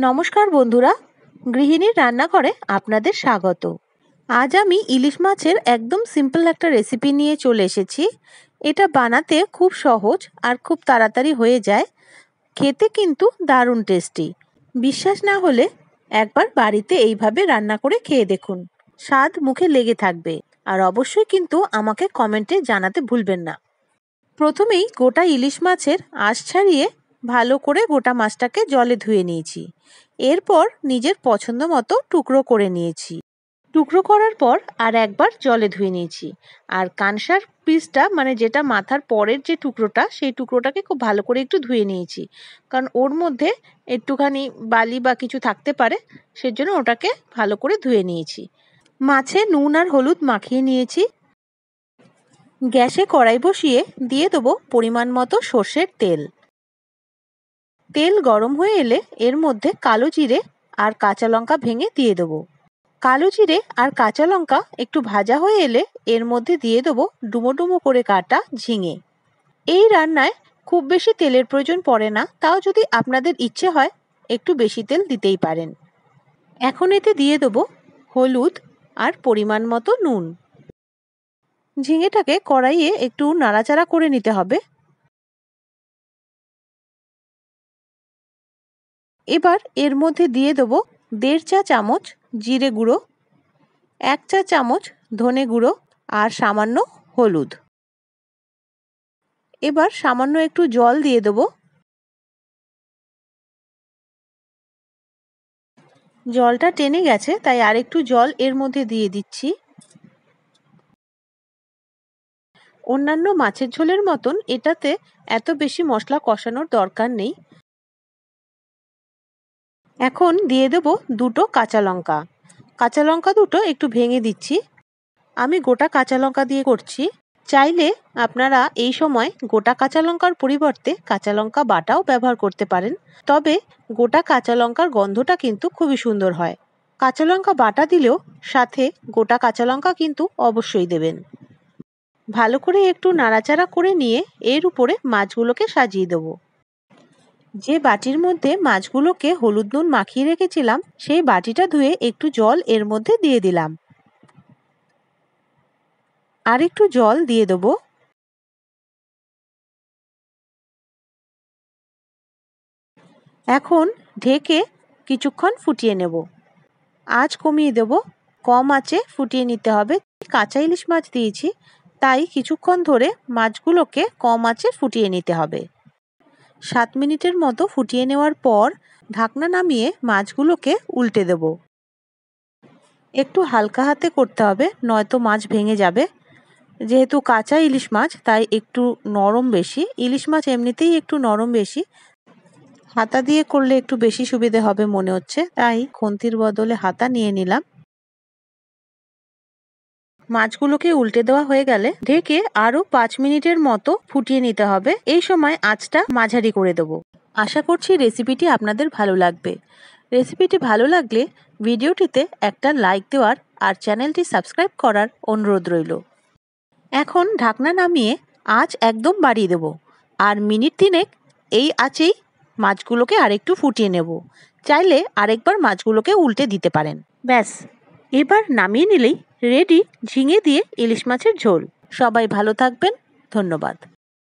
নমস্কার বন্ধুরা, গৃহিণীর রান্নাঘরে আপনাদের স্বাগত। আজ আমি ইলিশ মাছের একদম সিম্পল একটা রেসিপি নিয়ে চলে এসেছি। এটা বানাতে খুব সহজ আর খুব তাড়াতাড়ি হয়ে যায়, খেতে কিন্তু দারুণ টেস্টি। বিশ্বাস না হলে একবার বাড়িতে এইভাবে রান্না করে খেয়ে দেখুন, স্বাদ মুখে লেগে থাকবে। আর অবশ্যই কিন্তু আমাকে কমেন্টে জানাতে ভুলবেন না। প্রথমেই গোটা ইলিশ মাছের আঁশ ছাড়িয়ে ভালো করে গোটা মাছটাকে জলে ধুয়ে নিয়েছি। এরপর নিজের পছন্দ মতো টুকরো করে নিয়েছি। টুকরো করার পর আর একবার জলে ধুয়ে নিয়েছি। আর কানসার পিসটা মানে যেটা মাথার পরের যে টুকরোটা, সেই টুকরোটাকে খুব ভালো করে একটু ধুয়ে নিয়েছি, কারণ ওর মধ্যে একটুখানি বালি বা কিছু থাকতে পারে, সেজন্য ওটাকে ভালো করে ধুয়ে নিয়েছি। মাছে নুন আর হলুদ মাখিয়ে নিয়েছি। গ্যাসে কড়াই বসিয়ে দিয়ে দেবো পরিমাণ মতো সর্ষের তেল। তেল গরম হয়ে এলে এর মধ্যে কালো জিরে আর কাঁচা লঙ্কা ভেঙে দিয়ে দেবো। কালো জিরে আর কাঁচা লঙ্কা একটু ভাজা হয়ে এলে এর মধ্যে দিয়ে দেবো ডুমো ডুমো করে কাটা ঝিঙে। এই রান্নায় খুব বেশি তেলের প্রয়োজন পড়ে না, তাও যদি আপনাদের ইচ্ছে হয় একটু বেশি তেল দিতেই পারেন। এখন এতে দিয়ে দেবো হলুদ আর পরিমাণ মতো নুন। ঝিঙেটাকে কড়াইয়ে একটু নাড়াচাড়া করে নিতে হবে। এবার এর মধ্যে দিয়ে দেবো 1.5 চা চামচ জিরে গুঁড়ো, 1 চা চামচ ধনে গুঁড়ো আর সামান্য হলুদ। এবার সামান্য একটু জল দিয়ে দেবো। জলটা টেনে গেছে, তাই আর একটু জল এর মধ্যে দিয়ে দিচ্ছি। অন্যান্য মাছের ঝোলের মতন এটাতে এত বেশি মশলা কষানোর দরকার নেই। এখন দিয়ে দেবো 2টো কাঁচা লঙ্কা। কাঁচা লঙ্কা দুটো একটু ভেঙে দিচ্ছি। আমি গোটা কাঁচা লঙ্কা দিয়ে করছি। চাইলে আপনারা এই সময় গোটা কাঁচা লঙ্কার পরিবর্তে কাঁচা লঙ্কা বাটাও ব্যবহার করতে পারেন, তবে গোটা কাঁচা লঙ্কার গন্ধটা কিন্তু খুবই সুন্দর হয়। কাঁচা লঙ্কা বাটা দিলেও সাথে গোটা কাঁচা লঙ্কা কিন্তু অবশ্যই দেবেন। ভালো করে একটু নাড়াচাড়া করে নিয়ে এর উপরে মাছগুলোকে সাজিয়ে দেবো। যে বাটির মধ্যে মাছগুলোকে হলুদ নুন মাখিয়ে রেখেছিলাম, সেই বাটিটা ধুয়ে একটু জল এর মধ্যে দিয়ে দিলাম। আর একটু জল দিয়ে দেবো। এখন ঢেকে কিছুক্ষণ ফুটিয়ে নেব। আঁচ কমিয়ে দেব, কম আঁচে ফুটিয়ে নিতে হবে। কাঁচা ইলিশ মাছ দিয়েছি, তাই কিছুক্ষণ ধরে মাছগুলোকে কম আঁচে ফুটিয়ে নিতে হবে। 7 মিনিটের মতো ফুটিয়ে নেওয়ার পর ঢাকনা নামিয়ে মাছগুলোকে উল্টে দেব। একটু হালকা হাতে করতে হবে, নয়তো মাছ ভেঙে যাবে। যেহেতু কাঁচা ইলিশ মাছ তাই একটু নরম বেশি। ইলিশ মাছ এমনিতেই একটু নরম বেশি, হাতা দিয়ে করলে একটু বেশি সুবিধে হবে মনে হচ্ছে, তাই খুন্তির বদলে হাতা নিয়ে নিলাম। মাছগুলোকে উল্টে দেওয়া হয়ে গেলে ঢেকে আরো 5 মিনিটের মতো ফুটিয়ে নিতে হবে। এই সময় আঁচটা মাঝারি করে দেবো। আশা করছি রেসিপিটি আপনাদের ভালো লাগবে। রেসিপিটি ভালো লাগলে ভিডিওটিতে একটা লাইক দেওয়ার আর চ্যানেলটি সাবস্ক্রাইব করার অনুরোধ রইল। এখন ঢাকনা নামিয়ে আঁচ একদম বাড়িয়ে দেব, আর মিনিট 3 এই আঁচেই মাছগুলোকে আরেকটু ফুটিয়ে নেব। চাইলে আরেকবার মাছগুলোকে উল্টে দিতে পারেন। ব্যাস, এবার নামিয়ে নিলেই রেডি ঝিঙে দিয়ে ইলিশ মাছের ঝোল। সবাই ভালো থাকবেন, ধন্যবাদ।